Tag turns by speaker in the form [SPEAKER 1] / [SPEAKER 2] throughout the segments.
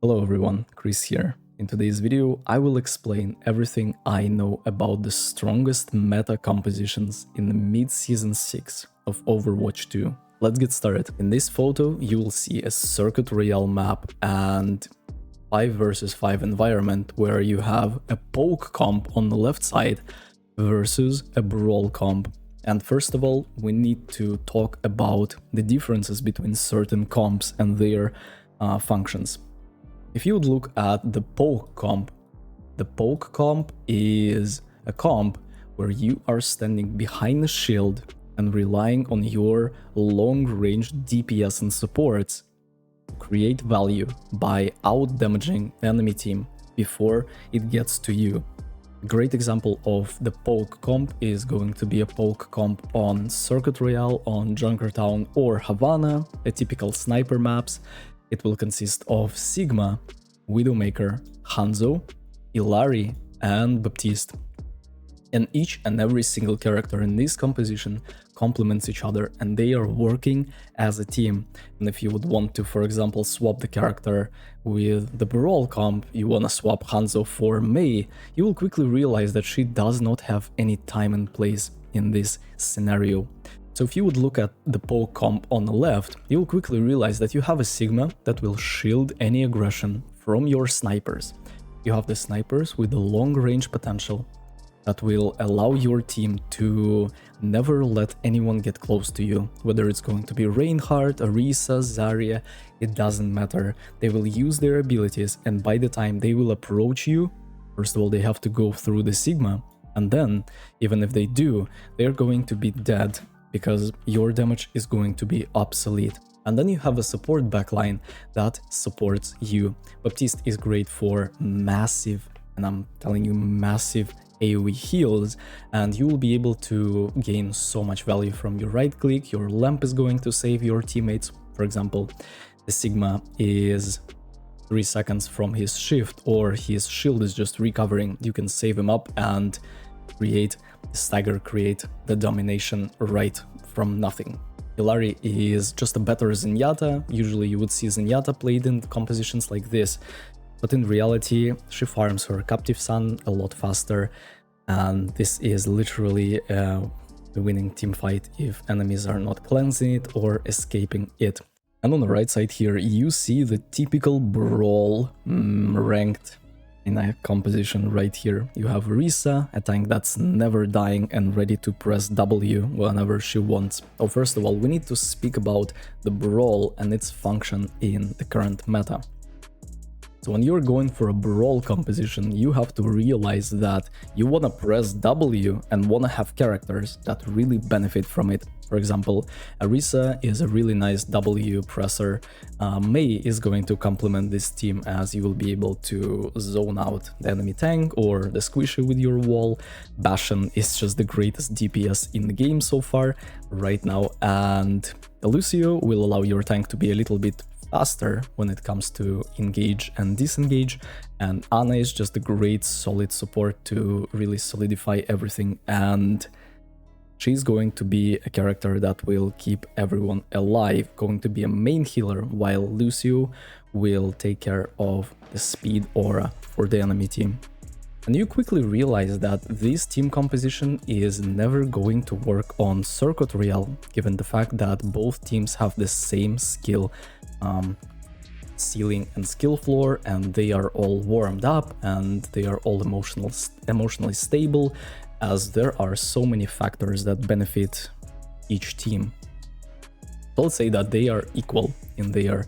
[SPEAKER 1] Hello everyone, Chris here. In today's video, I will explain everything I know about the strongest meta compositions in the mid-season 6 of Overwatch 2. Let's get started. In this photo, you will see a Circuit Royale map and 5 versus 5 environment where you have a poke comp on the left side versus a brawl comp. And first of all, we need to talk about the differences between certain comps and their functions. If you would look at the poke comp is a comp where you are standing behind a shield and relying on your long-range DPS and supports to create value by out-damaging enemy team before it gets to you. A great example of the poke comp is going to be a poke comp on Circuit Royale, on Junkertown or Havana, a typical sniper maps. It will consist of Sigma, Widowmaker, Hanzo, Illari, and Baptiste. And each and every single character in this composition complements each other and they are working as a team. And if you would want to, for example, swap the character with the Brawl comp, you wanna swap Hanzo for Mei, you will quickly realize that she does not have any time and place in this scenario. So if you would look at the poke comp on the left, you'll quickly realize that you have a Sigma that will shield any aggression from your snipers. You have the snipers with the long range potential that will allow your team to never let anyone get close to you. Whether it's going to be Reinhardt, Orisa, Zarya, it doesn't matter. They will use their abilities and by the time they will approach you, first of all they have to go through the Sigma, and then even if they do, they're going to be dead because your damage is going to be obsolete. And then you have a support backline that supports you. Baptiste is great for massive, and I'm telling you, massive AoE heals, and you will be able to gain so much value from your right click. Your lamp is going to save your teammates. For example, the Sigma is 3 seconds from his shift or his shield is just recovering. You can save him up and create the stagger, create the domination right from nothing. Illari is just a better Zenyatta. Usually you would see Zenyatta played in compositions like this, but in reality she farms her captive son a lot faster, and this is literally the winning team fight if enemies are not cleansing it or escaping it. And on the right side here you see the typical Brawl ranked in a composition right here. You have Orisa, a tank that's never dying and ready to press W whenever she wants. Oh, first of all, we need to speak about the Brawl and its function in the current meta. So when you're going for a Brawl composition, you have to realize that you wanna press W and wanna have characters that really benefit from it. For example, Orisa is a really nice W presser. Mei is going to complement this team as you will be able to zone out the enemy tank or the squishy with your wall. Bastion is just the greatest DPS in the game so far right now, and Lucio will allow your tank to be a little bit faster when it comes to engage and disengage, and Ana is just a great solid support to really solidify everything, and she's going to be a character that will keep everyone alive, going to be a main healer, while Lucio will take care of the speed aura for the enemy team. And you quickly realize that this team composition is never going to work on Circuit Royale, given the fact that both teams have the same skill ceiling and skill floor, and they are all warmed up and they are all emotionally stable, as there are so many factors that benefit each team. So let's say that they are equal in their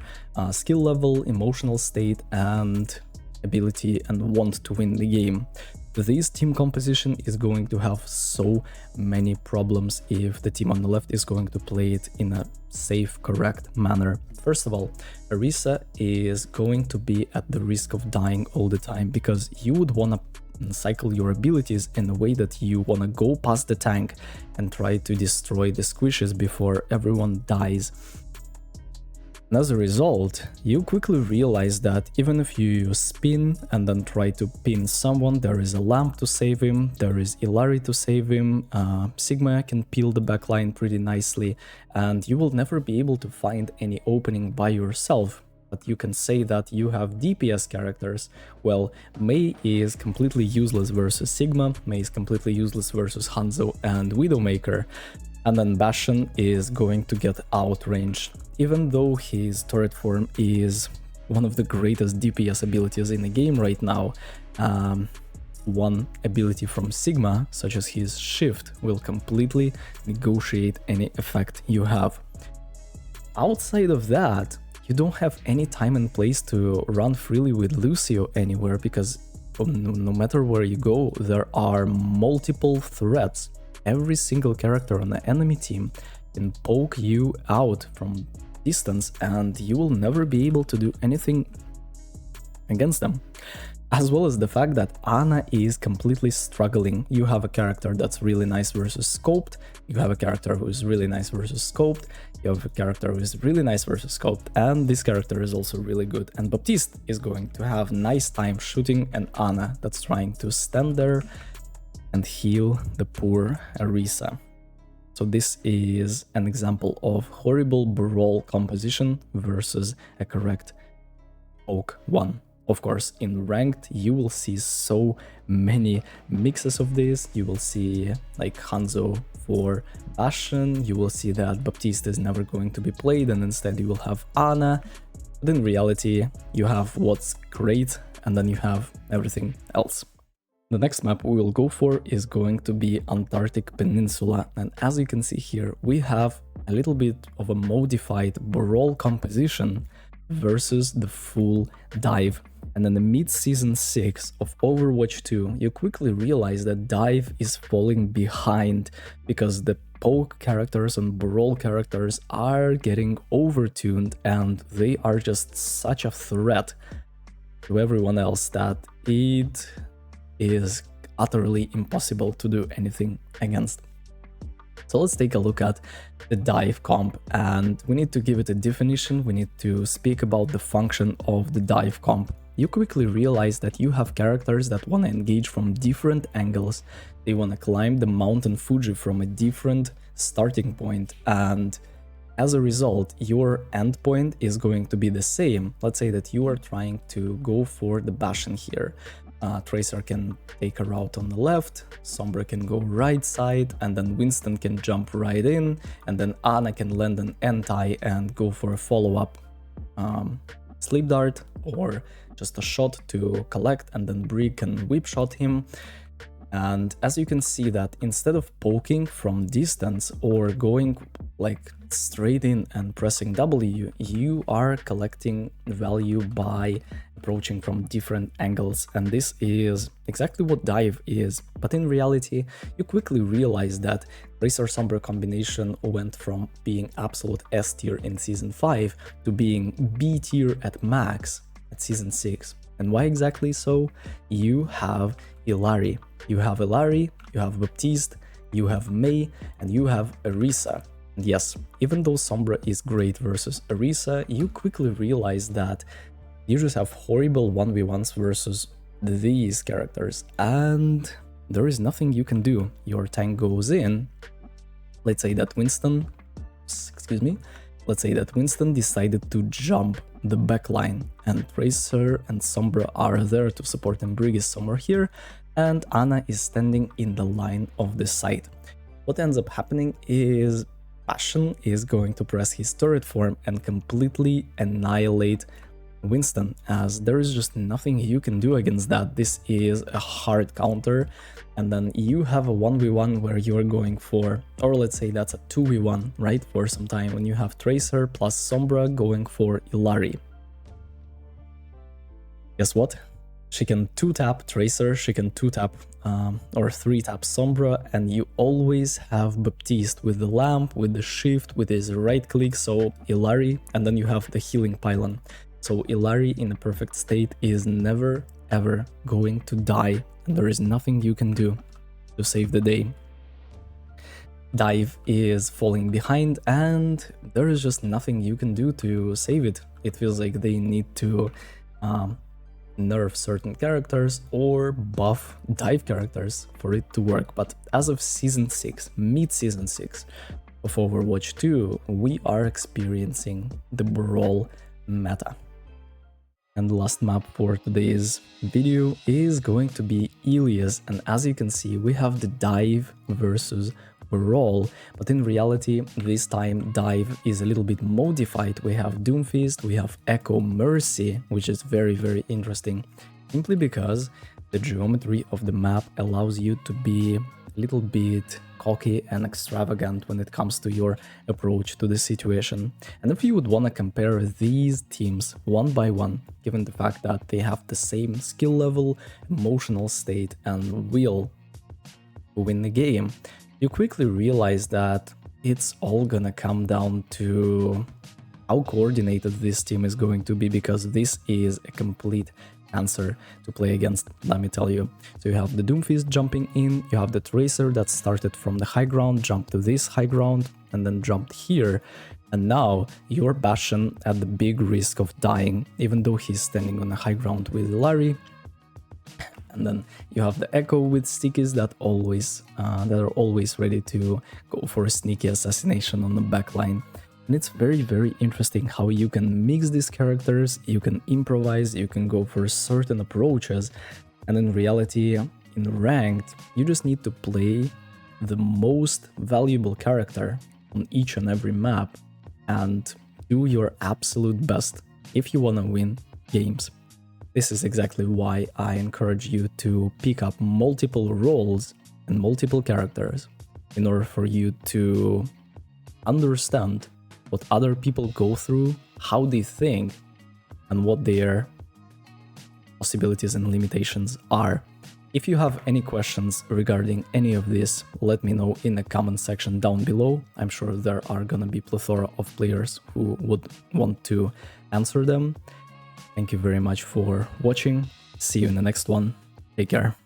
[SPEAKER 1] skill level, emotional state, and ability and want to win the game. This team composition is going to have so many problems if the team on the left is going to play it in a safe, correct manner. First of all, Orisa is going to be at the risk of dying all the time because you would want to cycle your abilities in a way that you want to go past the tank and try to destroy the squishes before everyone dies. And as a result, you quickly realize that even if you spin and then try to pin someone, there is a lamp to save him, there is Illari to save him, Sigma can peel the backline pretty nicely, and you will never be able to find any opening by yourself. but you can say that you have DPS characters. Well, Mei is completely useless versus Sigma, Mei is completely useless versus Hanzo and Widowmaker, and then Bastion is going to get outranged. Even though his turret form is one of the greatest DPS abilities in the game right now, one ability from Sigma, such as his shift, will completely negotiate any effect you have. Outside of that, you don't have any time and place to run freely with Lucio anywhere, because no matter where you go, there are multiple threats. Every single character on the enemy team can poke you out from distance, and you will never be able to do anything against them. As well as the fact that Ana is completely struggling. You have a character that's really nice versus Scoped, you have a character who is really nice versus Scoped, you have a character who is really nice versus Scoped, and this character is also really good. And Baptiste is going to have nice time shooting an Ana that's trying to stand there and heal the poor Arisa. So this is an example of horrible Brawl Composition versus a correct poke one. Of course, in ranked, you will see so many mixes of this. You will see like Hanzo for Bastion, you will see that Baptiste is never going to be played, and instead you will have Ana. But in reality, you have what's great, and then you have everything else. The next map we will go for is going to be Antarctic Peninsula, and as you can see here, we have a little bit of a modified Brawl Composition versus the full dive. And in the mid-season 6 of Overwatch 2, you quickly realize that dive is falling behind because the poke characters and brawl characters are getting overtuned, and they are just such a threat to everyone else that it is utterly impossible to do anything against. So let's take a look at the dive comp, and we need to give it a definition. We need to speak about the function of the dive comp. You quickly realize that you have characters that want to engage from different angles. They want to climb the mountain Fuji from a different starting point, and as a result, your endpoint is going to be the same. Let's say that you are trying to go for the Bastion here. Tracer can take a route on the left, Sombra can go right side, and then Winston can jump right in, and then Ana can land an anti and go for a follow-up sleep dart, or just a shot to collect, and then Brig can whip shot him. And as you can see that instead of poking from distance or going like straight in and pressing W, you are collecting value by approaching from different angles, and this is exactly what dive is. But in reality, you quickly realize that Tracer Sombra combination went from being absolute S tier in Season 5 to being B tier at max at Season 6. And why exactly so? You have Illari. You have Illari, you have Baptiste, you have Mei, and you have Arisa. And yes, even though Sombra is great versus Arisa, you quickly realize that you just have horrible 1v1s versus these characters, and there is nothing you can do. Your tank goes in. Let's say that Winston decided to jump the backline, and Tracer and Sombra are there to support, and Brig is somewhere here, and Ana is standing in the line of the site. What ends up happening is Bastion is going to press his turret form and completely annihilate Winston, as there is just nothing you can do against that. This is a hard counter, and then you have a 1v1 where you are going for, or let's say that's a 2v1, right, for some time, when you have Tracer plus Sombra going for Illari. Guess what? She can 2-tap Tracer, she can 2-tap or 3-tap Sombra, and you always have Baptiste with the lamp, with the shift, with his right click, so Illari, and then you have the healing pylon. So Illari in a perfect state is never ever going to die, and there is nothing you can do to save the day. Dive is falling behind, and there is just nothing you can do to save it. It feels like they need to nerf certain characters or buff dive characters for it to work. But as of Season 6, mid-Season 6 of Overwatch 2, we are experiencing the Brawl meta. And the last map for today's video is going to be Ilias, and as you can see we have the dive versus brawl, but in reality this time dive is a little bit modified. We have Doomfist, we have Echo Mercy, which is very interesting, simply because the geometry of the map allows you to be a little bit cocky and extravagant when it comes to your approach to the situation. And if you would want to compare these teams one by one, given the fact that they have the same skill level, emotional state and will to win the game, you quickly realize that it's all gonna come down to how coordinated this team is going to be, because this is a complete answer to play against, let me tell you. So you have the Doomfist jumping in, you have the Tracer that started from the high ground, jumped to this high ground, and then jumped here. And now you're Bastion at the big risk of dying, even though he's standing on the high ground with Larry. And then you have the Echo with stickies that are always ready to go for a sneaky assassination on the backline. And it's very interesting how you can mix these characters, you can improvise, you can go for certain approaches, and in reality, in ranked, you just need to play the most valuable character on each and every map and do your absolute best if you want to win games. This is exactly why I encourage you to pick up multiple roles and multiple characters in order for you to understand what other people go through, how they think, and what their possibilities and limitations are. If you have any questions regarding any of this, let me know in the comment section down below. I'm sure there are gonna be plethora of players who would want to answer them. Thank you very much for watching. See you in the next one. Take care.